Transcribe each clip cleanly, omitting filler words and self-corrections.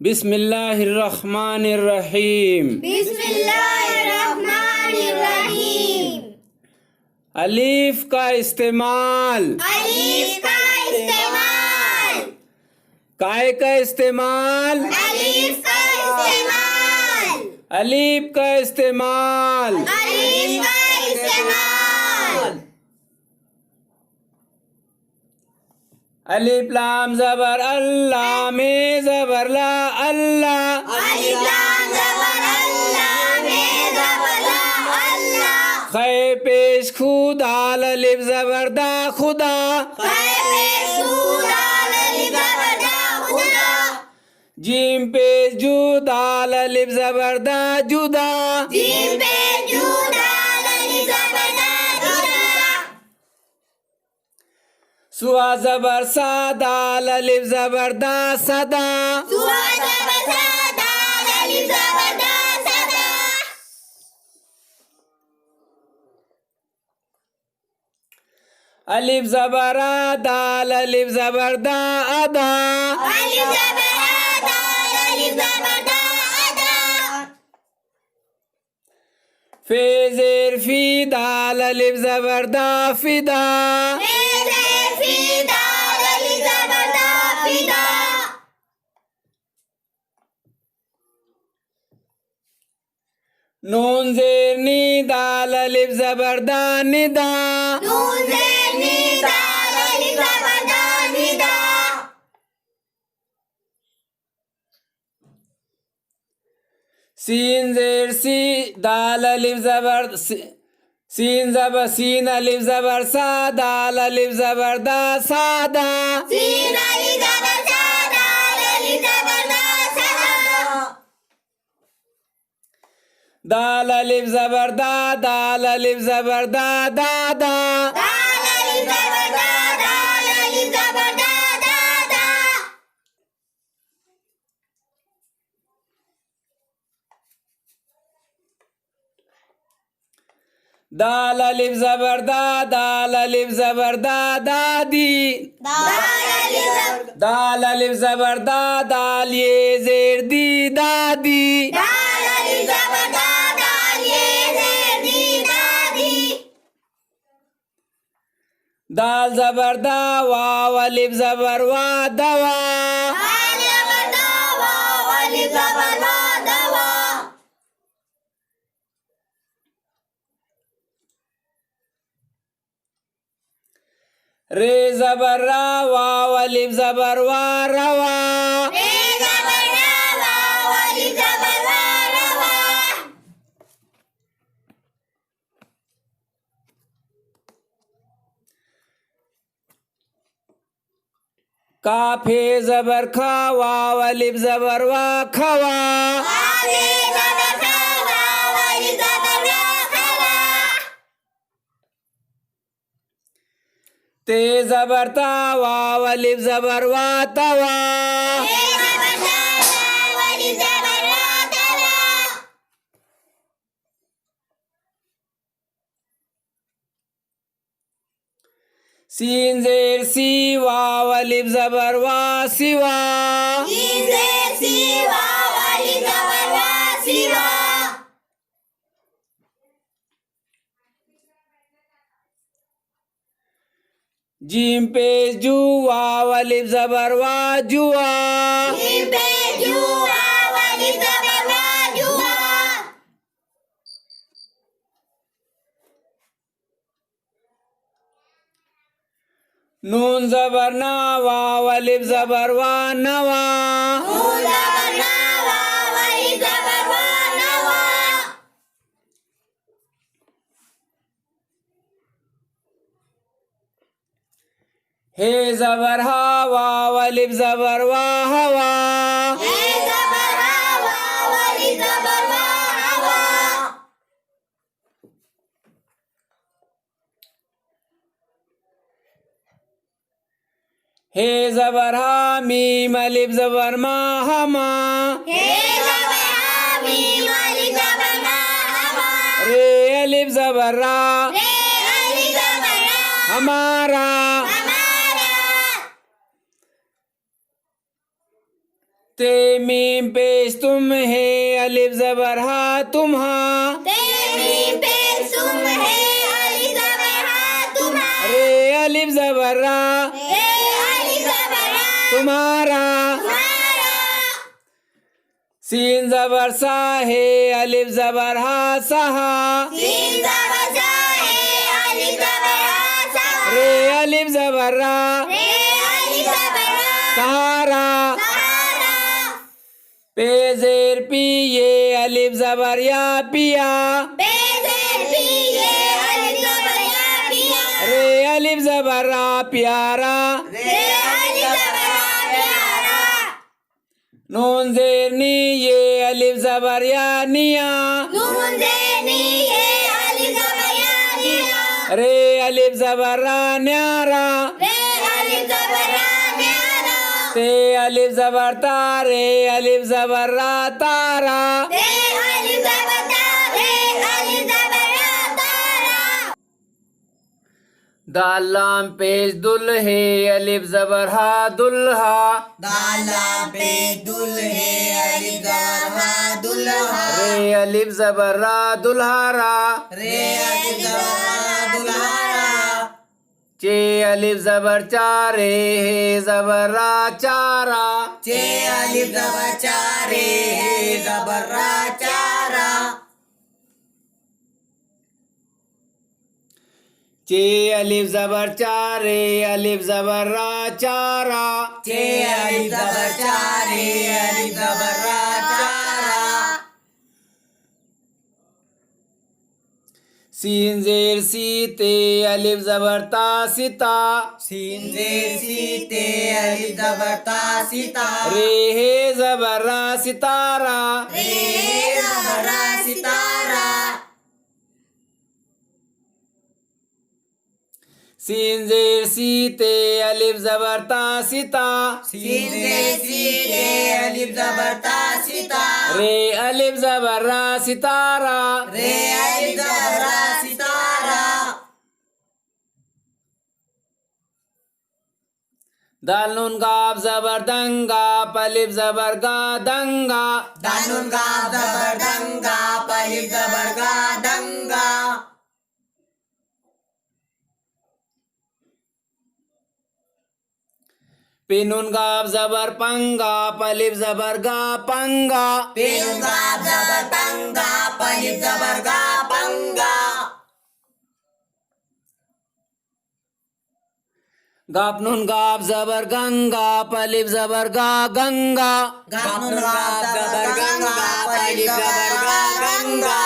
बिस्मिल्लाहिर्रहमानिर्रहीम। बिस्मिल्लाहिर्रहमानिर्रहीम। अलीफ का इस्तेमाल, अलीफ का इस्तेमाल, काय का इस्तेमाल, अलीफ का इस्तेमाल, अलीफ का इस्तेमाल। अलीफ का इस्तेमाल। अलिफ लाम जबर अल्लाह में जबर ला अल्लाह। अलीफ लाम ज़बर अल्लाह में ज़बर ला अल्लाह। खे पेश खुदा अलिफ जबर दा खुदा। जीम पेश जुदा अलिफ जबर दा जुदा। सुआ जबर सादा अलिफ जबर दा सदा। अलिफ जबर आदा अलिफ जबर दा अदा। फे ज़ेर फी दाल अलिफ जबर दा फिदा। नून ज़ेर नी दाल अलिफ जबर दा निदा। सीन ज़ेर सी दाल अलिफ जबर सीन जबर सीन अलिफ जबर सा दाल अलिफ जबर दा सादा। दाल अलिफ जबर दा दाल अलिफ जबर दा दादा। दाल अलिफ जबर दा दाल अलिफ जबर दा दादी। दाल अलिफ जबर दा दाल ये ज़ेर दी दादी। दाल जबर दा वाव अलिफ जबर वा दवा। रे जबर रा वाव अलिफ जबर वा रवा। काफे जबर खा वाव अलिफ जबर वा खवा। ते जबर ता वाव अलिफ जबर वा तवा। सीन ज़ेर सी वाव अलिफ जबर वा सिवा। जीम पे जू वाव अलिफ जबर वा जुआ। नून जबर ना वाव अलिफ जबर वा नवा। हे जबर हा वाव अलिफ जबर वा हवा। हे जबर हा मीम अलिफ जबर मा हमा। रे अलिफ जबर रा हमारा। ते मीम पेश तुम है अलिफ जबर हा तुम्हा ते मीम पेश तुम है अलिफ जबर हा तुम्हारा रे अलिफ जबर रा रे अलिफ जबर रा तुम्हारा तुम्हारा सीन जबर सा है अलिफ जबर हा सहा सीन जबर सा है अलिफ जबर हा सा रे अलिफ जबर रा रे अलिफ जबर रा सहारा सहारा पे जेर पी ये अलिफ जबर या पिया बेजेर पिए अलिफ जबर या पिया रे अलिफ जबर रा प्यारा रे अलिफ जबर रा प्यारा नून जेर नी ये अलिफ जबर या निया नून जेनी ये अलिफ जबर या निया रे अलिफ जबर रा न्यारा रे अलिफ जबर रा न्यारा ते अलिफ जबर ता रे अलिफ जबर रा तारा रे अलिफ जबर ता रे अलिफ जबर रा तारा दाल लाम पेश दुल है अलिफ जबर हा दुल्हा दाला पे दुल्हे अलिफ जबर हा दुल्हा रे अलिफ जबर रा दुल्हारा रे अलिफ जबर हा दुल्हारा चे अलिफ जबर चारे है जबर रा चारा चे अलिफ जबर चारे हे जबर रा चारा चे अलिफ जबर चारे अलिफ जबर रा चारा चे अलिफ जबर चारे अलिफ जबर रा चारा सीन जेर सीते अलिफ जबर ता सिता सीन जे सीते अलिफ जबर ता सीता रे है जबर रा सितारा रे जबर रा सितारा सीन जेर सीते अलिफ जबर ता सिता सीन जे सीते अलिफ जबर ता सीता रे अलिफ जबर रा सितारा रे अलिफ जबर रा सितारा दाल नून गाब जबर दंगा अलिफ जबर गा दंगा दानुन गा जबर दंगा अलिफ जबर गा दंगा पिनुन गाब जबर पंगा अलिफ जबर गा पंगा पेनुन गा जबर पंगा अलिफ जबर गा पंगा गाप नून गाब जबर गंगा अलिफ जबर गा गंगा गानुन गा जबर गंगा अलिफ जबर गा गंगा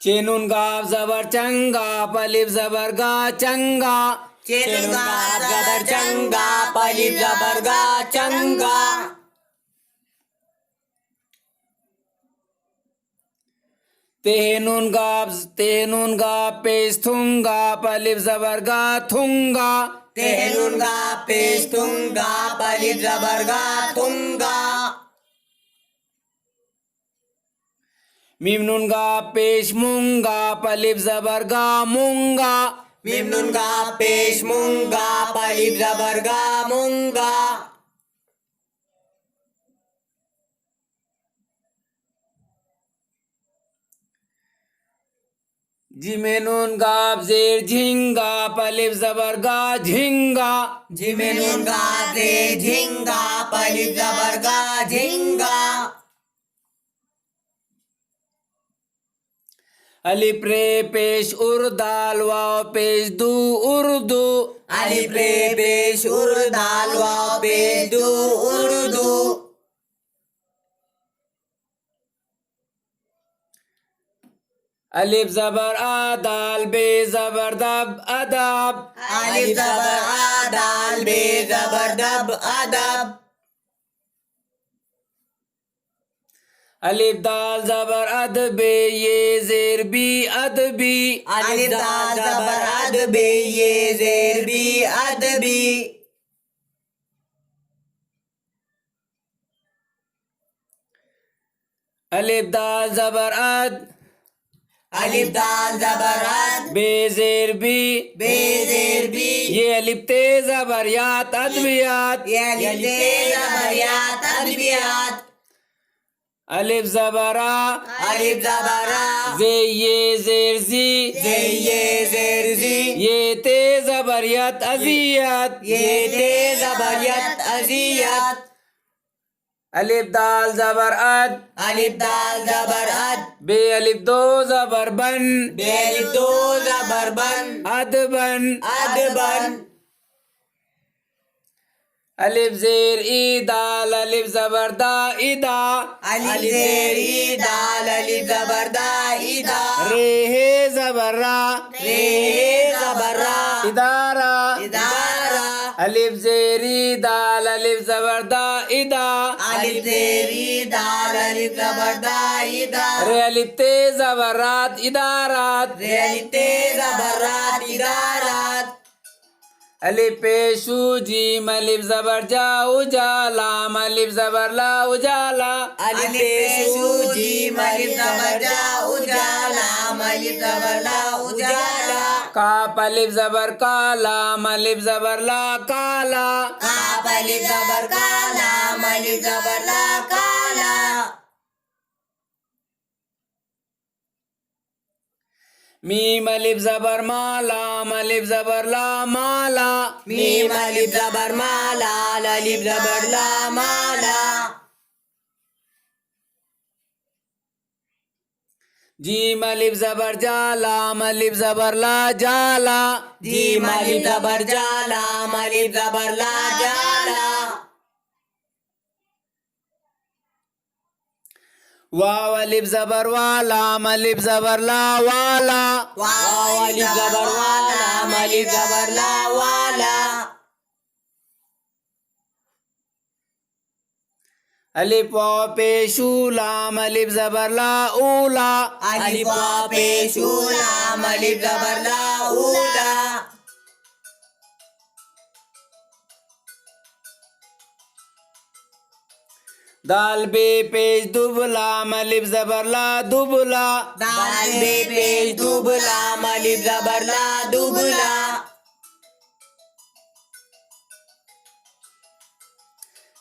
चेनुन गाब जबर चंगा अलिफ जबर गा चंगा चेनुन गा जबर चंगा अलिफ जबर गा चंगा तेहनून गाब पेश थुंगा अलिफ जबर गा थुंगा तेनुन गा पेश तुंगा अलिफ जबर गा तुंगा मीम नून गाब पेश मूंगा अलिफ जबर गा मूंगा मीम गा पेश मुंगा अलिफ जबर गा मुंगा जिमे नून गाब जेर झिंगा अलिफ जबर गा झिंगा जिमे नून गा जे झिंगा अलिफ जबर गा झिंगा अलिफ रे पेश उर्दाल वाव पेश दू उर्दू अलिफ रे पेश उर्दाल वाव पेश दू उर्दू अलिफ जबर आदाल बे जबर दब अदब अलिफ जबर आदाल बे जबर दब अदब अलिफ दाल जबर अदबे ये जेर बी अदबी अलिफ दाल जबर अदबी ये जेर बी अदबी अलिफ दाल जबर अद अलिफ दाल जबर अद बे जेर बी बे जेर बी ये अलिफ ते जबर यात अदबियात ये अलिफ ते जबर यात अदबियात अलिफ जबरा अलिफ जबरा जे ये जेर जी जे ये जेर जी ये ते जबरियत अजियत ये ते जबरियत अजियत अलिफ दाल जबर अद अलिफ दाल जबर अद बे अलिफ दो जबर बन बे अलिफ दो जबर बन अदबन अदबन अलिफ जेर ई दाल अलिफ जबर दा इदा अलिफ जेर ई दाल अलिफ जबर दा इदा रे हे जबर रा रे जबर रा इदारा इदारा अलिफ जेर ई दाल अलिफ जबर दा इदा अलिफ जेर ई दाल अलिफ जबर दा इदा रे अलिफ ते जबरात इदारात रे अलिफ ते जबर रात इदारात अलिफ पेशु जीम अलिफ जबर जा उजालाम अलिफ जबर ला उजाला अलिफ पेशु जीम अलिफ जबर जा उजाला अलिफ जबर ला उजाला काफ अलिफ जबर कालाम अलिफ जबर ला काला काफ अलिफ जबर काला अलिफ जबर ला काला मीम अलिफ जबर मालाम अलिफ जबर ला माला मीम अलिफ जबर माला अलिफ जबर ला माला जीम अलिफ जबर जालाम अलिफ जबर ला जाला जीम अलिफ जबर जाला अलिफ जबर ला जाला वाव अलिफ जबर वालाम अलिफ जबर ला वाला वाव अलिफ जबर वाला अलिफ जबर ला वाला अलिफ वाव पेशु लाम अलिफ जबर ला ऊला अलिफ वाव पेशु लाम अलिफ जबर ला ऊला दाल बे पेश दुबलाम अलिफ जबर ला दुबला दाल बे पेश दुबला अलिफ जबर ला दुबला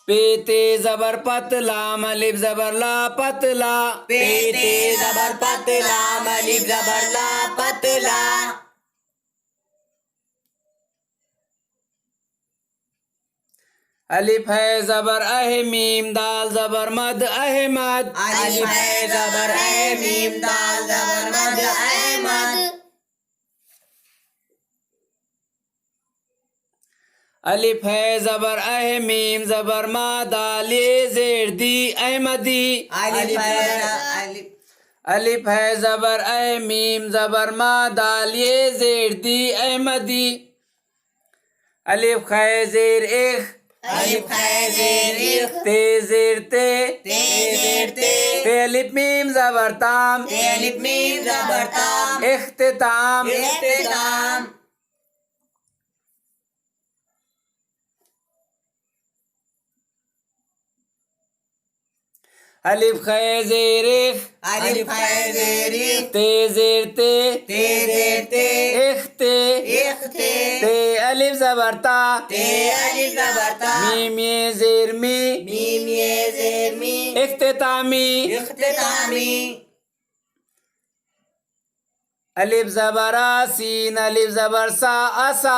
पेते जबर पतलाम अलिफ जबर ला पतला पेते जबर पतला अलिफ जबर ला पतला अलिफ है जबर अह मीम दाल जबर मद अहमद अलिफ है जबर है मीम दाल जबर मद अहमद अलिफ है जबर अह मीम जबर मा दाल ये जेर दी अहमदी अलिफ है अलिफ अलिफ है जबर अह मीम जबर मा दाल ये जेर दी अहमदी अलिफ खै जेर इख अलिफ है जेर इख ते जेर ते ते जेर ते ते अलिफ मीम जबर ताम ते अलिफ मीम जबर ताम इख्तिताम इख्तिताम अलिफ खै जेर इख अलिफ है जेर इख ते जेर ते ते जेर ते इख्ते इख्ते ते अलिफ जबर ता ते अलिफ जबर ता मीम ये जेर मी मीम ये जेर मी इख्तितामी इख्तितामी अलिफ जबरा सीन अलिफ जबर सा असा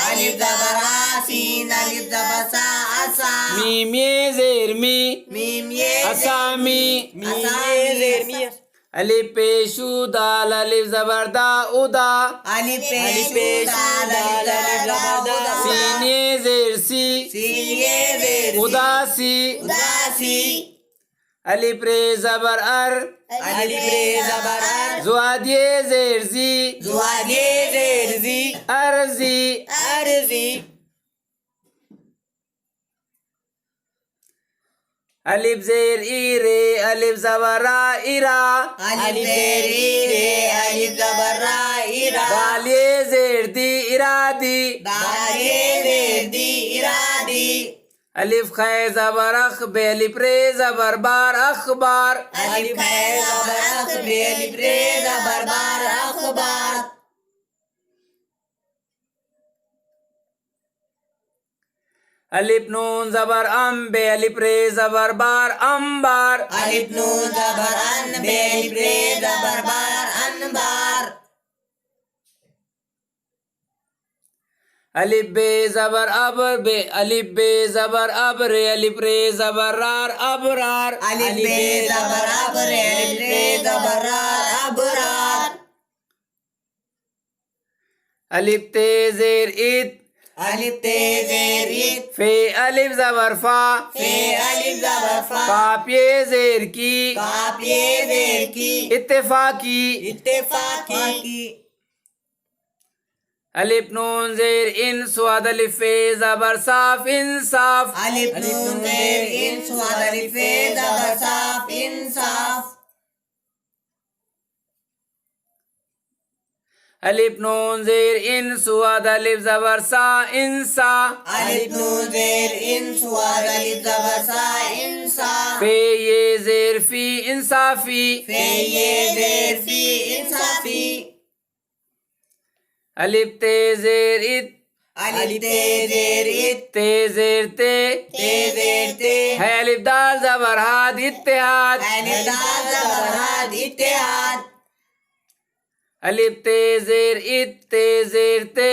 अलिफ जबर आसीन अलिफ जबर सा असा मीम ये जेर मी मीम ये असामी मीम ये जेर मी अलिफ पेशु दाल अलिफ जबर दा उदा अलिफ पेश दाल अलिफ जबर दा सीन ये जेर सी सीन ये जेर उदासी उदासी अलिफ रे जबर अर अलिफ रे जबर अर जुआद ये जेर जी जुआद ये जेर जी अर्जी अर्जी अलिफ जेर ई रे अलिफ जबरा इरा अलिफ जेर ई रे अलिफ जबर रा इरा दाल ये जेर दी इरादी दाल ये जेर दी इरादी अलिफ खे जबर अख बे अलिफ रे जबर बार अखबार अलिफ खे जबर अख बे अलिफ रे जबर बार अखबार अलिफ नून जबर बे अलिफ रे जबर बार अम्बार अलिफ नून जबर अन बे अलिफ रे जबर बार अनबार अलिफ बे जबर अब बे अलिफ बे जबर अब रे अलिफ रे जबर रार अबरार अलिफ बे जबर अब रे अलिफ रे जबर रार अबरार अलिफ ते जेर इत अलिफ ते जेर इत फे अलिफ जबर फा फे अलिफ जबर फा काफ ये जेर की काफ ये जेर की इत्तेफाकी इत्तेफाकी अलिफ नून जेर इन स्वाद अलिफ फे जबर साफ इंसाफ अलिफ नून जेर इन स्वाद अलिफ फे जबर साफ इंसाफ अलिफ नून जेर इन स्वाद अलिफ जबर सा इंसा अलिफ नून जेर इन स्वाद अलिफ जबर सा इंसाफ फे ये जेर फी इंसाफी फे ये जेर फी इंसाफी अलिफ ते जेर इत अलिफ ते जेर इत ते जेर ते ते जेर ते है अलिफ दाल जबर हाद इत्तेहाद अलिफ दाल जबर हाद इत्तेहाद अलिफ ते जेर इत ते जेर ते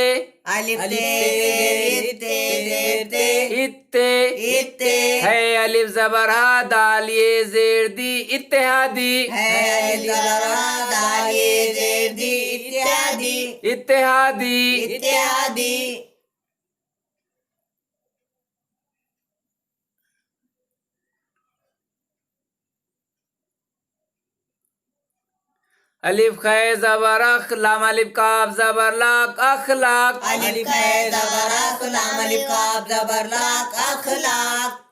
अलिफ ते जेर इत ते जेर ते इत्ते इत्ते है अलिफ जबर हा दाल ये जेर दी इत्तेहादी है अलिफ जबर हा दाल ये जेर दी इत्यादि इत्तेहादी इत्यादि अलिफ खे जबर अख लाम अलिफ काफ जबर लाक अखलाक अलिफ खे जबर अख लाम अलिफ काफ जबर लाक अखलाक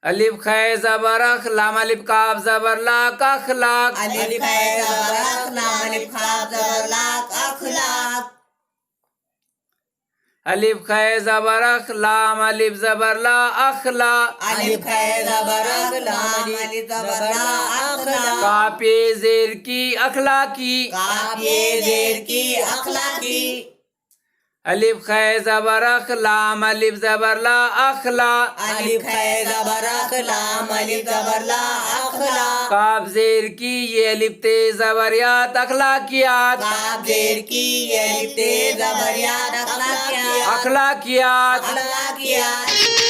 अलिफ खे जबर अख लाम अलिफ काफ जबर लाक अखलाक अलिफ खे जबर अख लाम अलिफ काफ जबर लाक अखलाक अलिफ खे जबर अख लाम अलिफ जबर ला अखला अलिफ खे जबर अख लाम अलिफ जबर ला अखलाक काफ ये जेर की अखलाकी काफ ये जेर की अखलाकी अलिफ खे जबर अख लाम अलिफ जबर ला अखला अलिफ खे जबर अख लाम अलिफ जबर ला अखलाक काफ जेर की ये अलिफ ते जबरियात अखलाकियात काफ जेर की ये अलिफ ते जबरियात अखलाकियात अखलाकियात अखलाकियात